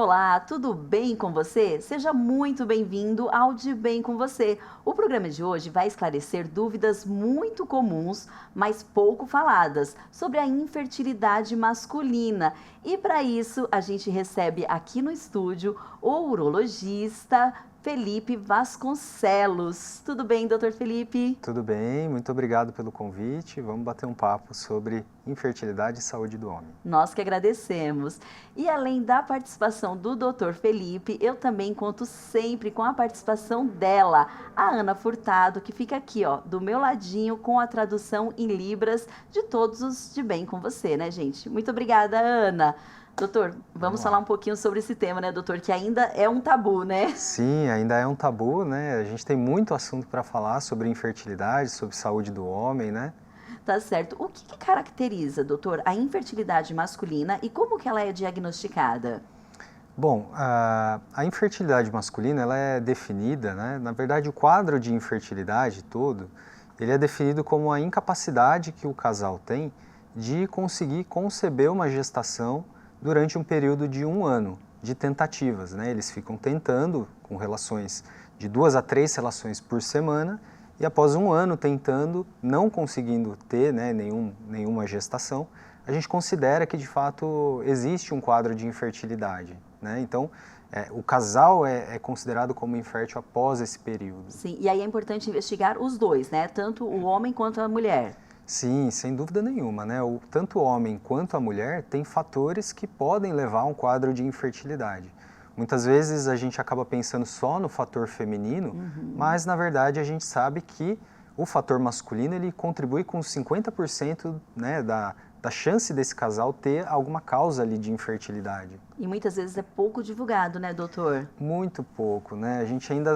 Olá, tudo bem com você? Seja muito bem-vindo ao De Bem com Você. O programa de hoje vai esclarecer dúvidas muito comuns, mas pouco faladas, sobre a infertilidade masculina. E para isso, a gente recebe aqui no estúdio o urologista Felipe Vasconcelos. Tudo bem, doutor Felipe? Tudo bem, muito obrigado pelo convite. Vamos bater um papo sobre infertilidade e saúde do homem. Nós que agradecemos. E além da participação do Dr. Felipe, eu também conto sempre com a participação dela, a Ana Furtado, que fica aqui, ó, do meu ladinho, com a tradução em Libras de todos os De Bem com Você, né, gente? Muito obrigada, Ana. Doutor, vamos falar um pouquinho sobre esse tema, né, doutor, que ainda é um tabu, né? Sim, ainda é um tabu, né? A gente tem muito assunto para falar sobre infertilidade, sobre saúde do homem, né? Tá certo. O que caracteriza, doutor, a infertilidade masculina e como que ela é diagnosticada? Bom, a infertilidade masculina, ela é definida, né? Na verdade, o quadro de infertilidade todo, ele é definido como a incapacidade que o casal tem de conseguir conceber uma gestação durante um período de 1 ano de tentativas, né? Eles ficam tentando com relações de 2 a 3 relações por semana e após 1 ano tentando, não conseguindo ter, né, nenhuma gestação, a gente considera que de fato existe um quadro de infertilidade, né? Então, o casal é considerado como infértil após esse período. Sim, e aí é importante investigar os dois, né? Tanto o homem quanto a mulher. Sim, sem dúvida nenhuma, né? Tanto o homem quanto a mulher têm fatores que podem levar a um quadro de infertilidade. Muitas vezes a gente acaba pensando só no fator feminino, mas na verdade a gente sabe que o fator masculino ele contribui com 50%, né, da chance desse casal ter alguma causa ali de infertilidade. E muitas vezes é pouco divulgado, né, doutor? Muito pouco, né? A gente ainda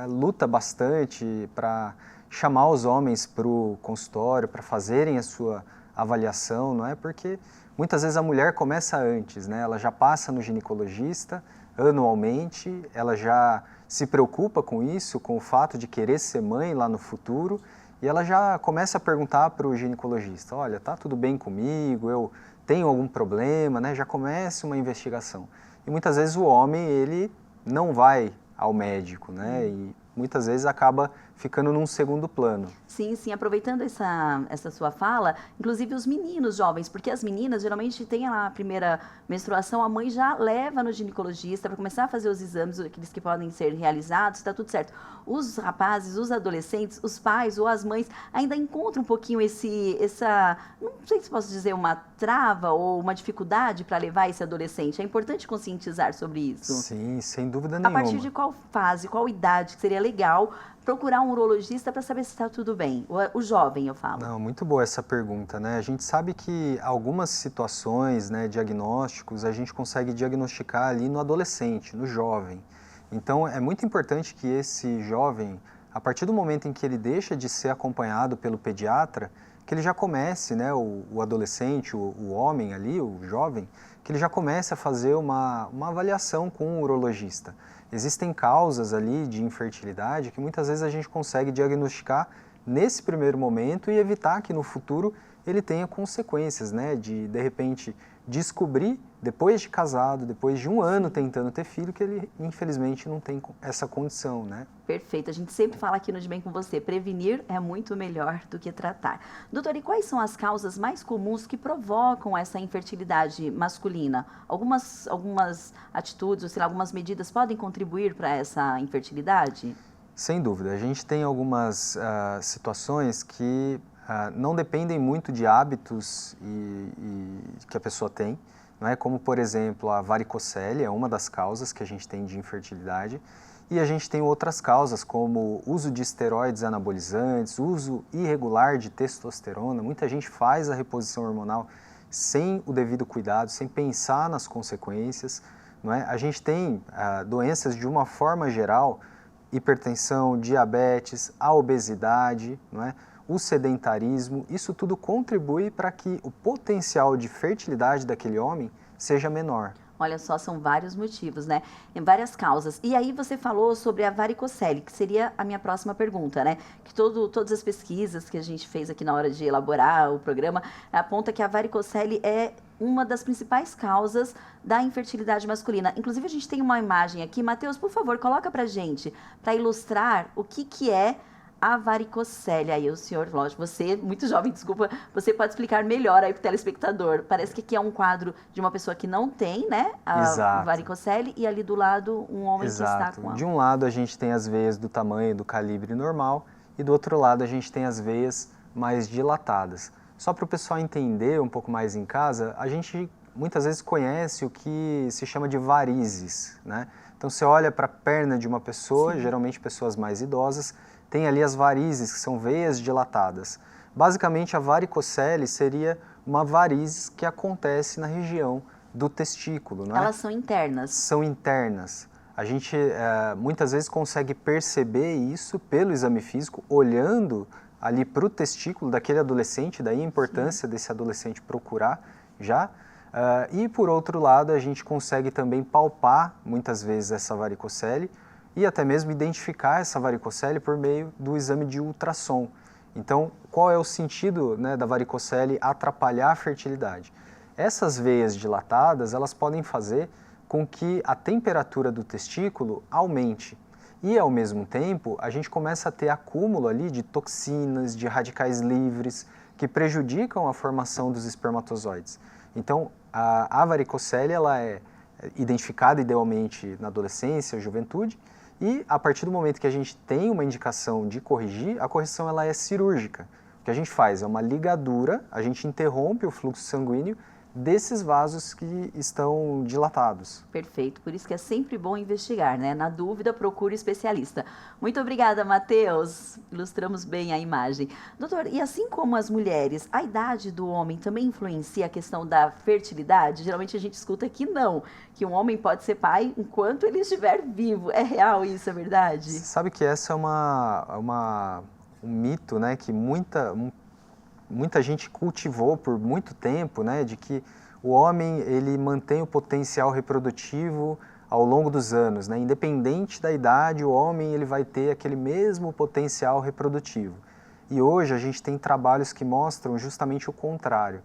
luta bastante para chamar os homens para o consultório, para fazerem a sua avaliação, não é? Porque muitas vezes a mulher começa antes, né? Ela já passa no ginecologista anualmente, ela já se preocupa com isso, com o fato de querer ser mãe lá no futuro, e ela já começa a perguntar para o ginecologista, olha, tá tudo bem comigo, eu tenho algum problema, né? Já começa uma investigação. E muitas vezes o homem, ele não vai ao médico, né? E muitas vezes acaba ficando num segundo plano. Sim, sim, aproveitando essa sua fala, inclusive os meninos jovens, porque as meninas geralmente têm a primeira menstruação, a mãe já leva no ginecologista para começar a fazer os exames, aqueles que podem ser realizados, está tudo certo. Os rapazes, os adolescentes, os pais ou as mães ainda encontram um pouquinho não sei se posso dizer uma trava ou uma dificuldade para levar esse adolescente. É importante conscientizar sobre isso. Sim, sem dúvida A nenhuma. partir de qual fase, qual idade que seria legal procurar um urologista para saber se está tudo bem? O jovem, eu falo. Não, muito boa essa pergunta, né? A gente sabe que algumas situações, né, diagnósticos, a gente consegue diagnosticar ali no adolescente, no jovem. Então, é muito importante que esse jovem, a partir do momento em que ele deixa de ser acompanhado pelo pediatra, que ele já comece, né, o adolescente, o homem ali, o jovem, que ele já comece a fazer uma avaliação com um urologista. Existem causas ali de infertilidade que muitas vezes a gente consegue diagnosticar nesse primeiro momento e evitar que no futuro ele tenha consequências, né? De repente, descobrir, depois de casado, depois de 1 ano tentando ter filho, que ele infelizmente não tem essa condição, né? Perfeito, a gente sempre fala aqui no De Bem com Você, prevenir é muito melhor do que tratar. Doutor, e quais são as causas mais comuns que provocam essa infertilidade masculina? Algumas atitudes, ou sei lá, algumas medidas podem contribuir para essa infertilidade? Sem dúvida, a gente tem algumas situações que não dependem muito de hábitos que a pessoa tem, não é? Como, por exemplo, a varicocele é uma das causas que a gente tem de infertilidade, e a gente tem outras causas, como uso de esteroides anabolizantes, uso irregular de testosterona. Muita gente faz a reposição hormonal sem o devido cuidado, sem pensar nas consequências, não é? A gente tem doenças de uma forma geral, hipertensão, diabetes, a obesidade, não é? O sedentarismo, isso tudo contribui para que o potencial de fertilidade daquele homem seja menor. Olha só, são vários motivos, né? Em várias causas. E aí você falou sobre a varicocele, que seria a minha próxima pergunta, né? Que todas as pesquisas que a gente fez aqui na hora de elaborar o programa aponta que a varicocele é uma das principais causas da infertilidade masculina. Inclusive, a gente tem uma imagem aqui. Matheus, por favor, coloca pra gente, para ilustrar o que é a varicocele. Aí o senhor, lógico, você, muito jovem, desculpa, você pode explicar melhor aí pro telespectador. Parece que aqui é um quadro de uma pessoa que não tem, né, a varicocele, e ali do lado um homem que está com a... De um lado a gente tem as veias do tamanho, do calibre normal, e do outro lado a gente tem as veias mais dilatadas. Só para o pessoal entender um pouco mais em casa, a gente muitas vezes conhece o que se chama de varizes, né? Então você olha para a perna de uma pessoa, geralmente pessoas mais idosas, tem ali as varizes, que são veias dilatadas. Basicamente, a varicocele seria uma variz que acontece na região do testículo, não é? Elas são internas. São internas. A gente muitas vezes consegue perceber isso pelo exame físico, olhando ali para o testículo daquele adolescente, daí a importância desse adolescente procurar já. E por outro lado, a gente consegue também palpar muitas vezes essa varicocele e até mesmo identificar essa varicocele por meio do exame de ultrassom. Então, qual é o sentido, né, da varicocele atrapalhar a fertilidade? Essas veias dilatadas, elas podem fazer com que a temperatura do testículo aumente. E, ao mesmo tempo, a gente começa a ter acúmulo ali de toxinas, de radicais livres, que prejudicam a formação dos espermatozoides. Então, a varicocele ela é identificada idealmente na adolescência, juventude, e a partir do momento que a gente tem uma indicação de corrigir, a correção ela é cirúrgica. O que a gente faz é uma ligadura, a gente interrompe o fluxo sanguíneo desses vasos que estão dilatados. Perfeito, por isso que é sempre bom investigar, né? Na dúvida, procure especialista. Muito obrigada, Matheus. Ilustramos bem a imagem. Doutor, e assim como as mulheres, a idade do homem também influencia a questão da fertilidade? Geralmente a gente escuta que não, que um homem pode ser pai enquanto ele estiver vivo. É real isso, é verdade? Você sabe que essa é um mito, né, que muita gente cultivou por muito tempo, né, de que o homem ele mantém o potencial reprodutivo ao longo dos anos, né, independente da idade, o homem ele vai ter aquele mesmo potencial reprodutivo. E hoje a gente tem trabalhos que mostram justamente o contrário.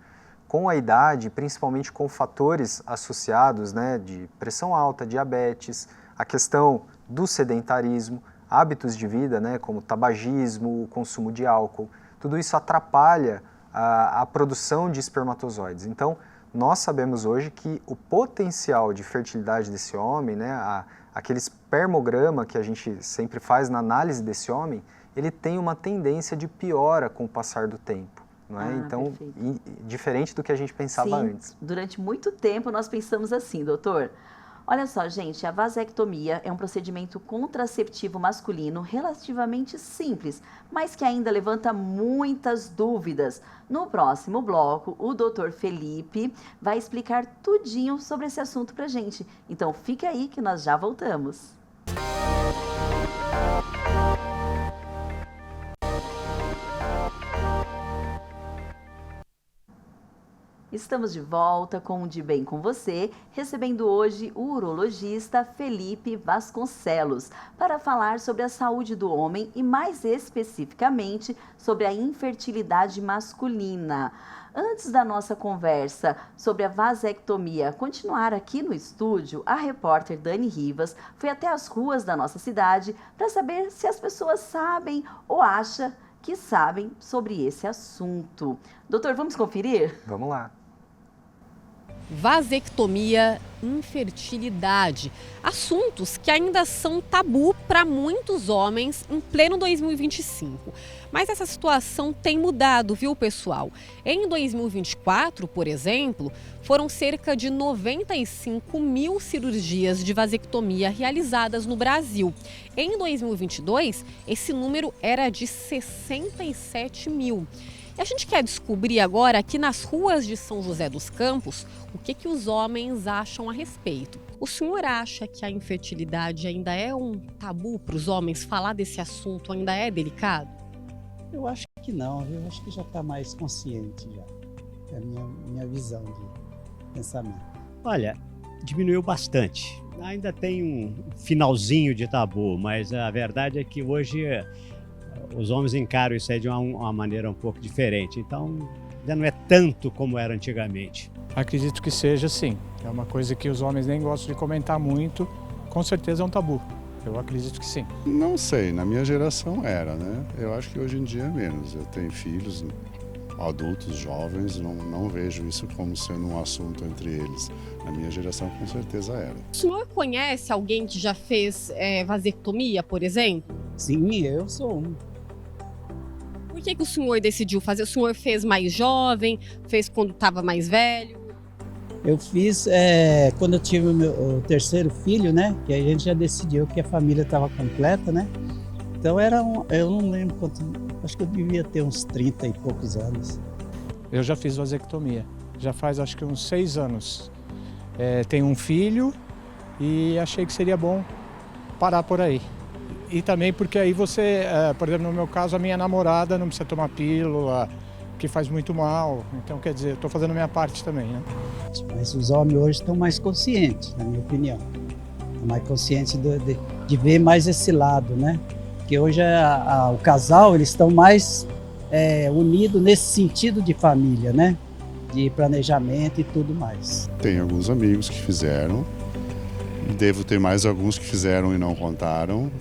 Com a idade, principalmente com fatores associados, né, de pressão alta, diabetes, a questão do sedentarismo, hábitos de vida, né, como tabagismo, o consumo de álcool, tudo isso atrapalha a produção de espermatozoides. Então, nós sabemos hoje que o potencial de fertilidade desse homem, né, aquele espermograma que a gente sempre faz na análise desse homem, ele tem uma tendência de piora com o passar do tempo. Não é? Então, diferente do que a gente pensava antes. Durante muito tempo nós pensamos assim, doutor. Olha só, gente, a vasectomia é um procedimento contraceptivo masculino relativamente simples, mas que ainda levanta muitas dúvidas. No próximo bloco, o Dr. Felipe vai explicar tudinho sobre esse assunto pra gente. Então, fica aí que nós já voltamos. Estamos de volta com o De Bem com Você, recebendo hoje o urologista Felipe Vasconcelos, para falar sobre a saúde do homem e mais especificamente sobre a infertilidade masculina. Antes da nossa conversa sobre a vasectomia continuar aqui no estúdio, a repórter Dani Rivas foi até as ruas da nossa cidade para saber se as pessoas sabem ou acham que sabem sobre esse assunto. Doutor, vamos conferir? Vamos lá. Vasectomia, infertilidade, assuntos que ainda são tabu para muitos homens em pleno 2025. Mas essa situação tem mudado, viu, pessoal? Em 2024, por exemplo, foram cerca de 95 mil cirurgias de vasectomia realizadas no Brasil. Em 2022, esse número era de 67 mil. E a gente quer descobrir agora aqui nas ruas de São José dos Campos o que os homens acham a respeito. O senhor acha que a infertilidade ainda é um tabu para os homens? Falar desse assunto ainda é delicado? Eu acho que não, eu acho que já está mais consciente já. É a minha visão de pensamento. Olha, diminuiu bastante. Ainda tem um finalzinho de tabu, mas a verdade é que hoje os homens encaram isso aí de uma maneira um pouco diferente. Então, já não é tanto como era antigamente. Acredito que seja sim. É uma coisa que os homens nem gostam de comentar muito. Com certeza é um tabu. Eu acredito que sim. Não sei, na minha geração era, né? Eu acho que hoje em dia é menos. Eu tenho filhos adultos, jovens, não vejo isso como sendo um assunto entre eles. Na minha geração, com certeza era. O senhor conhece alguém que já fez vasectomia, por exemplo? Sim, eu sou um. Por que o senhor decidiu fazer? O senhor fez mais jovem, fez quando estava mais velho? Eu fiz quando eu tive o terceiro filho, né? Que a gente já decidiu que a família estava completa, né? Então eu não lembro quanto, acho que eu devia ter uns 30 e poucos anos. Eu já fiz vasectomia. Já faz acho que uns 6 anos. Tenho um filho e achei que seria bom parar por aí. E também porque aí você, por exemplo, no meu caso, a minha namorada não precisa tomar pílula, que faz muito mal. Então, quer dizer, estou fazendo a minha parte também, né? Mas os homens hoje estão mais conscientes, na minha opinião. Estão mais conscientes de ver mais esse lado, né? Porque hoje o casal, eles estão mais unidos nesse sentido de família, né? De planejamento e tudo mais. Tenho alguns amigos que fizeram. Devo ter mais alguns que fizeram e não contaram.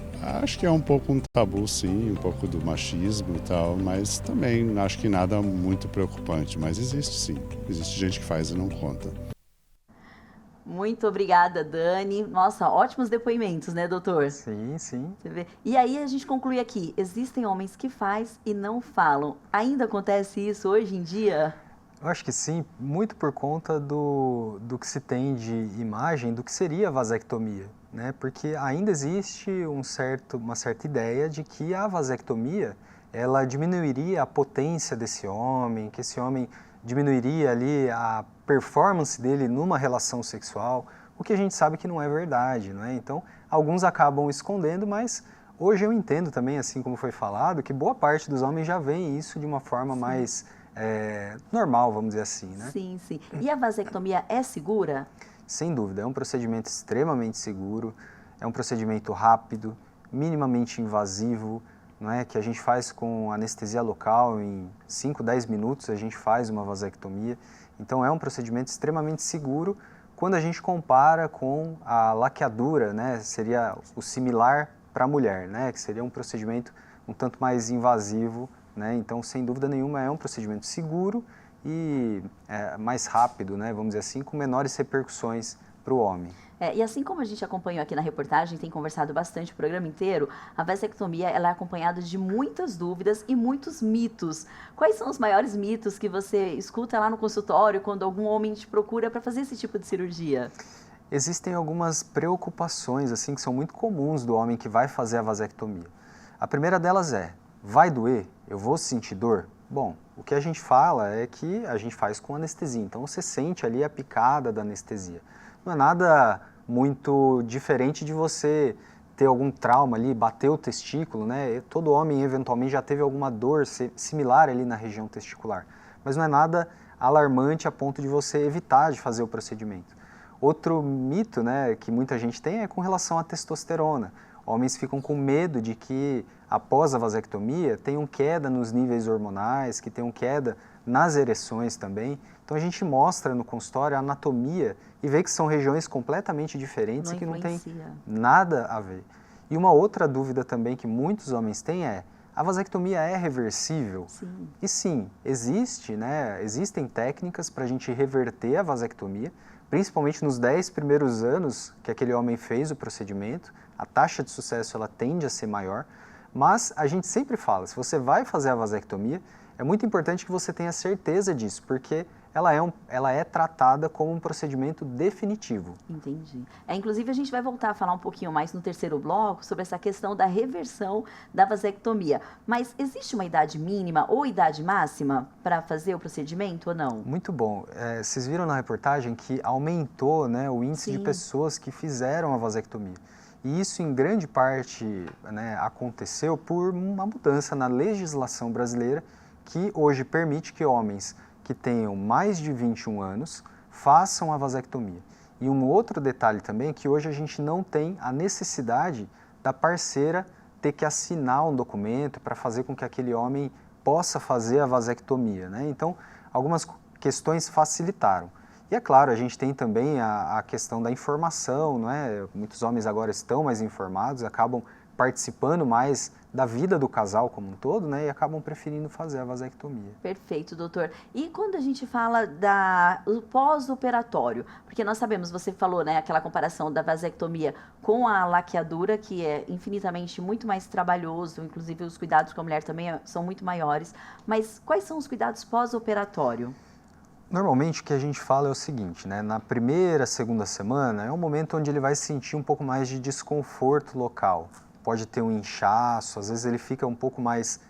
Acho que é um pouco um tabu, sim, um pouco do machismo e tal, mas também acho que nada muito preocupante. Mas existe, sim. Existe gente que faz e não conta. Muito obrigada, Dani. Nossa, ótimos depoimentos, né, doutor? Sim, sim. Você vê? E aí a gente conclui aqui, existem homens que fazem e não falam. Ainda acontece isso hoje em dia? Eu acho que sim, muito por conta do que se tem de imagem do que seria a vasectomia, né? Porque ainda existe uma certa ideia de que a vasectomia, ela diminuiria a potência desse homem, que esse homem diminuiria ali a performance dele numa relação sexual, o que a gente sabe que não é verdade, não é? Então, alguns acabam escondendo, mas hoje eu entendo também, assim como foi falado, que boa parte dos homens já veem isso de uma forma mais normal, vamos dizer assim, né? Sim, sim. E a vasectomia é segura? Sem dúvida, é um procedimento extremamente seguro, é um procedimento rápido, minimamente invasivo, não é? Que a gente faz com anestesia local, em 5, 10 minutos a gente faz uma vasectomia. Então é um procedimento extremamente seguro quando a gente compara com a laqueadura, né? Seria o similar para a mulher, né? Que seria um procedimento um tanto mais invasivo, né? Então, sem dúvida nenhuma, é um procedimento seguro e mais rápido, né? Vamos dizer assim, com menores repercussões para o homem. E assim como a gente acompanhou aqui na reportagem, tem conversado bastante o programa inteiro, a vasectomia ela é acompanhada de muitas dúvidas e muitos mitos. Quais são os maiores mitos que você escuta lá no consultório quando algum homem te procura para fazer esse tipo de cirurgia? Existem algumas preocupações assim que são muito comuns do homem que vai fazer a vasectomia. A primeira delas é: vai doer? Eu vou sentir dor? Bom, o que a gente fala é que a gente faz com anestesia, então você sente ali a picada da anestesia. Não é nada muito diferente de você ter algum trauma ali, bater o testículo, né? Todo homem eventualmente já teve alguma dor similar ali na região testicular, mas não é nada alarmante a ponto de você evitar de fazer o procedimento. Outro mito, né, que muita gente tem é com relação à testosterona. Homens ficam com medo de que após a vasectomia tenham queda nos níveis hormonais, que tenham queda nas ereções também. Então a gente mostra no consultório a anatomia e vê que são regiões completamente diferentes e que não tem nada a ver. E uma outra dúvida também que muitos homens têm é: a vasectomia é reversível? Sim. E sim, existem técnicas para a gente reverter a vasectomia, principalmente nos 10 primeiros anos que aquele homem fez o procedimento. A taxa de sucesso ela tende a ser maior, mas a gente sempre fala, se você vai fazer a vasectomia, é muito importante que você tenha certeza disso, porque ela é tratada como um procedimento definitivo. Entendi. Inclusive, a gente vai voltar a falar um pouquinho mais no terceiro bloco sobre essa questão da reversão da vasectomia. Mas existe uma idade mínima ou idade máxima para fazer o procedimento ou não? Muito bom. Vocês viram na reportagem que aumentou, né, o índice de pessoas que fizeram a vasectomia. E isso, em grande parte, né, aconteceu por uma mudança na legislação brasileira que hoje permite que homens que tenham mais de 21 anos façam a vasectomia. E um outro detalhe também é que hoje a gente não tem a necessidade da parceira ter que assinar um documento para fazer com que aquele homem possa fazer a vasectomia, né? Então, algumas questões facilitaram. E é claro, a gente tem também a questão da informação, não é? Muitos homens agora estão mais informados, acabam participando mais da vida do casal como um todo, né? E acabam preferindo fazer a vasectomia. Perfeito, doutor. E quando a gente fala do pós-operatório, porque nós sabemos, você falou, né, aquela comparação da vasectomia com a laqueadura, que é infinitamente muito mais trabalhoso, inclusive os cuidados com a mulher também são muito maiores, mas quais são os cuidados pós-operatório? Normalmente o que a gente fala é o seguinte, né? Na primeira, segunda semana é um momento onde ele vai sentir um pouco mais de desconforto local. Pode ter um inchaço, às vezes ele fica um pouco mais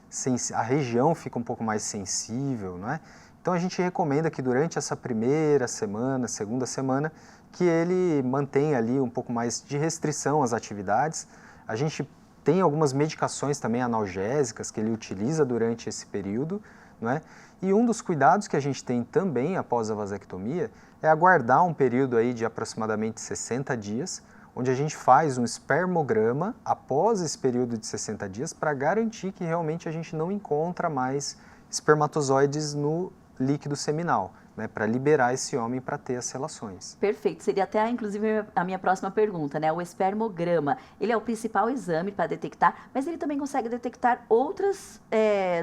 a região fica um pouco mais sensível, não é? Então a gente recomenda que durante essa primeira semana, segunda semana, que ele mantenha ali um pouco mais de restrição às atividades. A gente tem algumas medicações também analgésicas que ele utiliza durante esse período, não é? E um dos cuidados que a gente tem também após a vasectomia é aguardar um período aí de aproximadamente 60 dias, onde a gente faz um espermograma após esse período de 60 dias para garantir que realmente a gente não encontra mais espermatozoides no líquido seminal, né, para liberar esse homem para ter as relações. Perfeito, seria até inclusive a minha próxima pergunta, né? O espermograma, ele é o principal exame para detectar, mas ele também consegue detectar outras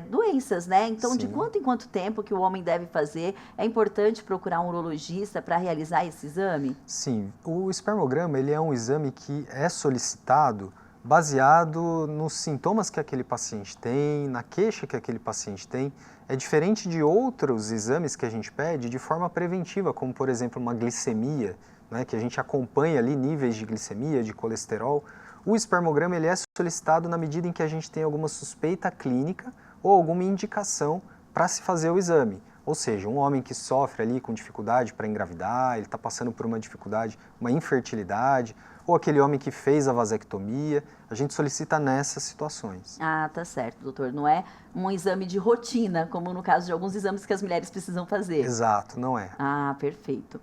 doenças, né? Então, Sim. De quanto em quanto tempo que o homem deve fazer? É importante procurar um urologista para realizar esse exame? Sim, o espermograma ele é um exame que é solicitado baseado nos sintomas que aquele paciente tem, na queixa que aquele paciente tem. É diferente de outros exames que a gente pede de forma preventiva, como por exemplo uma glicemia, né, que a gente acompanha ali níveis de glicemia, de colesterol. O espermograma ele é solicitado na medida em que a gente tem alguma suspeita clínica ou alguma indicação para se fazer o exame. Ou seja, um homem que sofre ali com dificuldade para engravidar, ele está passando por uma dificuldade, uma infertilidade, ou aquele homem que fez a vasectomia, a gente solicita nessas situações. Ah, tá certo, doutor. Não é um exame de rotina, como no caso de alguns exames que as mulheres precisam fazer. Exato, não é. Ah, perfeito.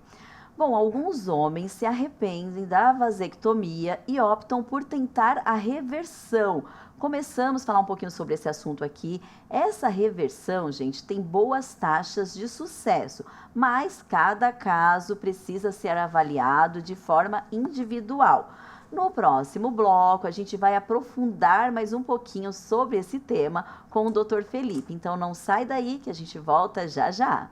Bom, alguns homens se arrependem da vasectomia e optam por tentar a reversão. Começamos a falar um pouquinho sobre esse assunto aqui. Essa reversão, gente, tem boas taxas de sucesso, mas cada caso precisa ser avaliado de forma individual. No próximo bloco, a gente vai aprofundar mais um pouquinho sobre esse tema com o Dr. Felipe. Então não sai daí que a gente volta já já.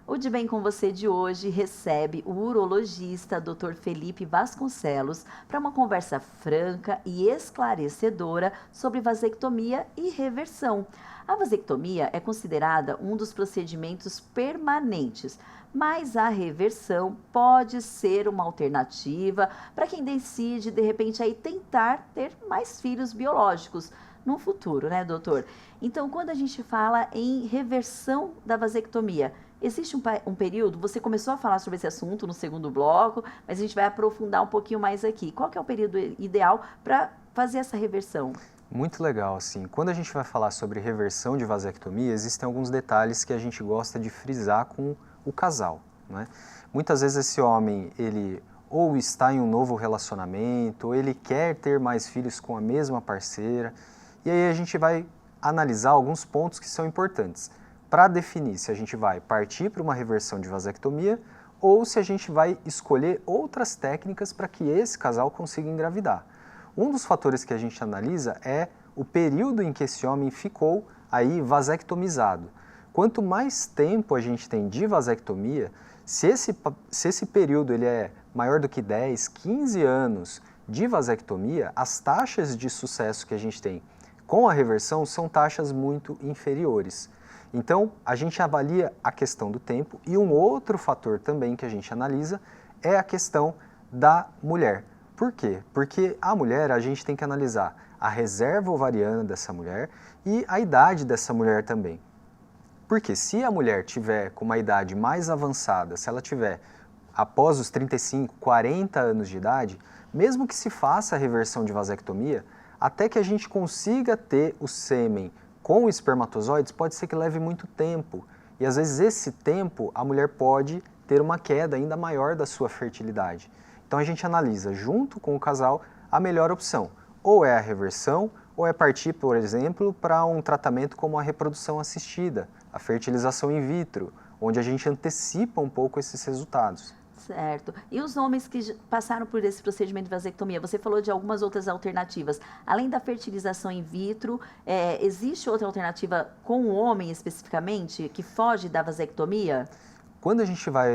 O De Bem com Você de hoje recebe o urologista Dr. Felipe Vasconcelos para uma conversa franca e esclarecedora sobre vasectomia e reversão. A vasectomia é considerada um dos procedimentos permanentes, mas a reversão pode ser uma alternativa para quem decide, de repente, aí tentar ter mais filhos biológicos no futuro, né, doutor? Então, quando a gente fala em reversão da vasectomia, existe um período, você começou a falar sobre esse assunto no segundo bloco, mas a gente vai aprofundar um pouquinho mais aqui. Qual que é o período ideal para fazer essa reversão? Muito legal, assim. Quando a gente vai falar sobre reversão de vasectomia, existem alguns detalhes que a gente gosta de frisar com o casal, né? Muitas vezes esse homem, ele ou está em um novo relacionamento, ou ele quer ter mais filhos com a mesma parceira, e aí a gente vai analisar alguns pontos que são importantes para definir se a gente vai partir para uma reversão de vasectomia ou se a gente vai escolher outras técnicas para que esse casal consiga engravidar. Um dos fatores que a gente analisa é o período em que esse homem ficou aí vasectomizado. Quanto mais tempo a gente tem de vasectomia, se esse período ele é maior do que 10, 15 anos de vasectomia, as taxas de sucesso que a gente tem com a reversão são taxas muito inferiores. Então, a gente avalia a questão do tempo e um outro fator também que a gente analisa é a questão da mulher. Por quê? Porque a mulher, a gente tem que analisar a reserva ovariana dessa mulher e a idade dessa mulher também. Porque se a mulher tiver com uma idade mais avançada, se ela tiver após os 35, 40 anos de idade, mesmo que se faça a reversão de vasectomia, até que a gente consiga ter o sêmen com espermatozoides, pode ser que leve muito tempo. E às vezes esse tempo a mulher pode ter uma queda ainda maior da sua fertilidade. Então a gente analisa junto com o casal a melhor opção. Ou é a reversão, ou é partir, por exemplo, para um tratamento como a reprodução assistida, a fertilização in vitro, onde a gente antecipa um pouco esses resultados. Certo. E os homens que passaram por esse procedimento de vasectomia, você falou de algumas outras alternativas. Além da fertilização in vitro, existe outra alternativa com o homem especificamente, que foge da vasectomia? Quando a gente vai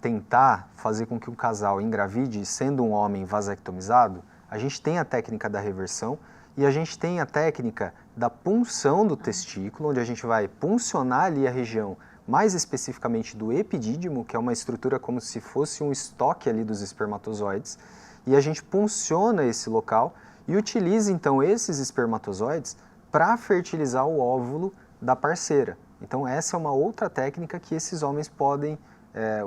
tentar fazer com que um casal engravide sendo um homem vasectomizado, a gente tem a técnica da reversão e a gente tem a técnica da punção do testículo, onde a gente vai puncionar ali a região mais especificamente do epidídimo, que é uma estrutura como se fosse um estoque ali dos espermatozoides, e a gente punciona esse local e utiliza então esses espermatozoides para fertilizar o óvulo da parceira. Então essa é uma outra técnica que esses homens podem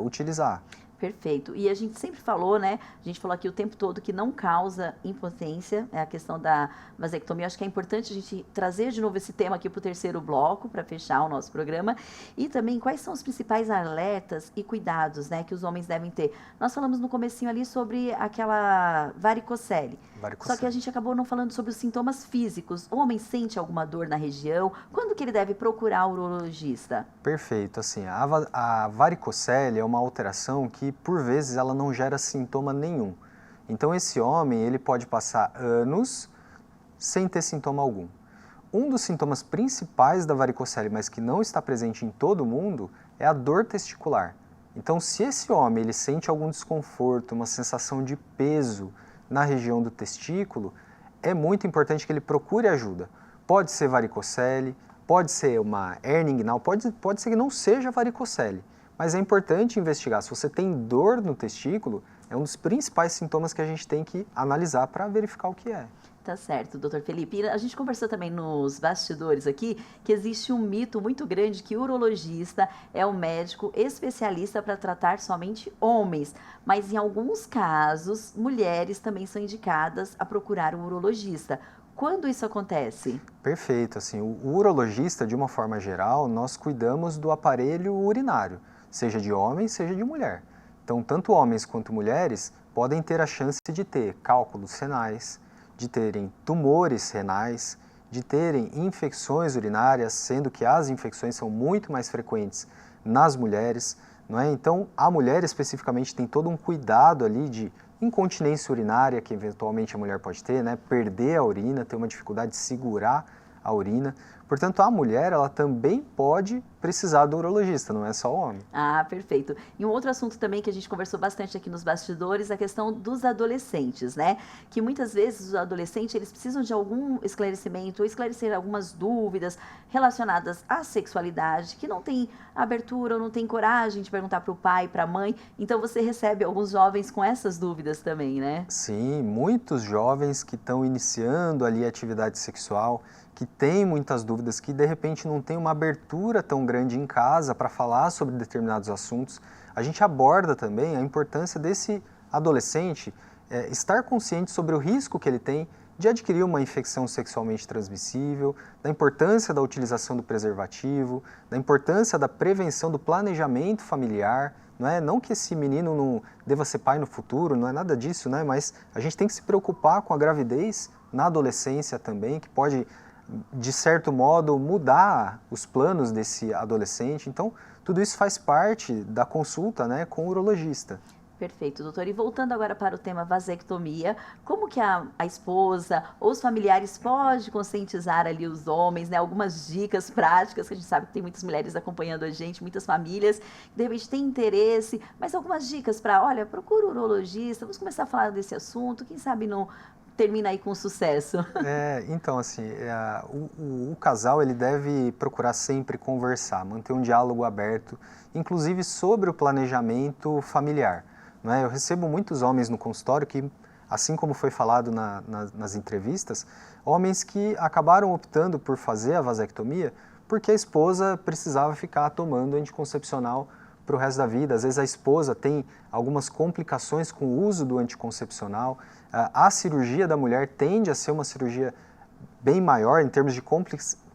utilizar. Perfeito. E a gente sempre falou, né? A gente falou aqui o tempo todo que não causa impotência, é a questão da vasectomia. Acho que é importante a gente trazer de novo esse tema aqui para o terceiro bloco, para fechar o nosso programa. E também quais são os principais alertas e cuidados, né, que os homens devem ter. Nós falamos no comecinho ali sobre aquela varicocele. Só que a gente acabou não falando sobre os sintomas físicos. O homem sente alguma dor na região? Quando que ele deve procurar o urologista? Perfeito. Assim, a varicocele é uma alteração que por vezes ela não gera sintoma nenhum. Então esse homem ele pode passar anos sem ter sintoma algum. Um dos sintomas principais da varicocele, mas que não está presente em todo mundo, é a dor testicular. Então se esse homem ele sente algum desconforto, uma sensação de peso na região do testículo, é muito importante que ele procure ajuda. Pode ser varicocele, pode ser uma hernia inguinal, pode ser que não seja varicocele. Mas é importante investigar. Se você tem dor no testículo, é um dos principais sintomas que a gente tem que analisar para verificar o que é. Tá certo, doutor Felipe. E a gente conversou também nos bastidores aqui que existe um mito muito grande que o urologista é um médico especialista para tratar somente homens. Mas em alguns casos, mulheres também são indicadas a procurar um urologista. Quando isso acontece? Perfeito. Assim, o urologista, de uma forma geral, nós cuidamos do aparelho urinário, seja de homem, seja de mulher. Então, tanto homens quanto mulheres podem ter a chance de ter cálculos renais, de terem tumores renais, de terem infecções urinárias, sendo que as infecções são muito mais frequentes nas mulheres, não é? Então, a mulher especificamente tem todo um cuidado ali de incontinência urinária, que eventualmente a mulher pode ter, né? Perder a urina, ter uma dificuldade de segurar a urina. Portanto, a mulher, ela também pode precisar do urologista, não é só o homem. Ah, perfeito. E um outro assunto também que a gente conversou bastante aqui nos bastidores, a questão dos adolescentes, né? Que muitas vezes os adolescentes, eles precisam de algum esclarecimento, ou esclarecer algumas dúvidas relacionadas à sexualidade, que não tem abertura, ou não tem coragem de perguntar para o pai, para a mãe. Então, você recebe alguns jovens com essas dúvidas também, né? Sim, muitos jovens que estão iniciando ali a atividade sexual, que têm muitas dúvidas, que de repente não tem uma abertura tão grande em casa para falar sobre determinados assuntos. A gente aborda também a importância desse adolescente estar consciente sobre o risco que ele tem de adquirir uma infecção sexualmente transmissível, da importância da utilização do preservativo, da importância da prevenção do planejamento familiar. Não que esse menino não deva ser pai no futuro, não é nada disso, né? Mas a gente tem que se preocupar com a gravidez na adolescência também, que pode, de certo modo, mudar os planos desse adolescente. Então, tudo isso faz parte da consulta, né, com o urologista. Perfeito, doutor. E voltando agora para o tema vasectomia, como que a esposa ou os familiares podem conscientizar ali os homens, né? Algumas dicas práticas, que a gente sabe que tem muitas mulheres acompanhando a gente, muitas famílias, que de repente têm interesse, mas algumas dicas para, olha, procura um urologista, vamos começar a falar desse assunto, quem sabe não termina aí com sucesso. Então, assim, o casal ele deve procurar sempre conversar, manter um diálogo aberto, inclusive sobre o planejamento familiar. Eu recebo muitos homens no consultório que, assim como foi falado nas entrevistas, homens que acabaram optando por fazer a vasectomia porque a esposa precisava ficar tomando anticoncepcional para o resto da vida. Às vezes a esposa tem algumas complicações com o uso do anticoncepcional. A cirurgia da mulher tende a ser uma cirurgia bem maior em termos de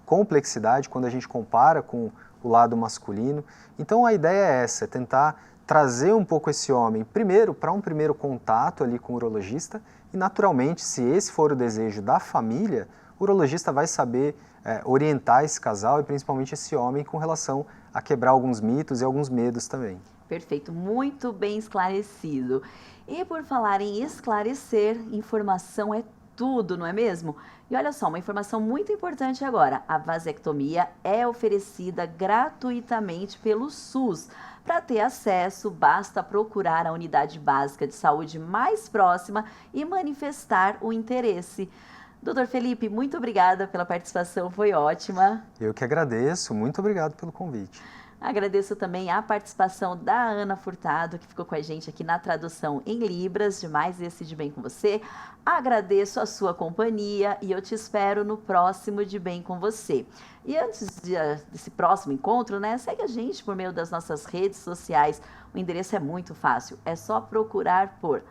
complexidade quando a gente compara com o lado masculino. Então a ideia é essa, é tentar trazer um pouco esse homem, primeiro, para um primeiro contato ali com o urologista e, naturalmente, se esse for o desejo da família, o urologista vai saber orientar esse casal e principalmente esse homem com relação a quebrar alguns mitos e alguns medos também. Perfeito, muito bem esclarecido. E por falar em esclarecer, informação é tudo, não é mesmo? E olha só, uma informação muito importante agora. A vasectomia é oferecida gratuitamente pelo SUS. Para ter acesso, basta procurar a unidade básica de saúde mais próxima e manifestar o interesse. Doutor Felipe, muito obrigada pela participação, foi ótima. Eu que agradeço, muito obrigado pelo convite. Agradeço também a participação da Ana Furtado, que ficou com a gente aqui na tradução em Libras de Mais Esse De Bem Com Você. Agradeço a sua companhia e eu te espero no próximo De Bem Com Você. E antes desse próximo encontro, né, segue a gente por meio das nossas redes sociais. O endereço é muito fácil, é só procurar por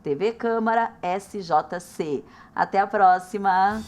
@TV Câmara SJC. Até a próxima!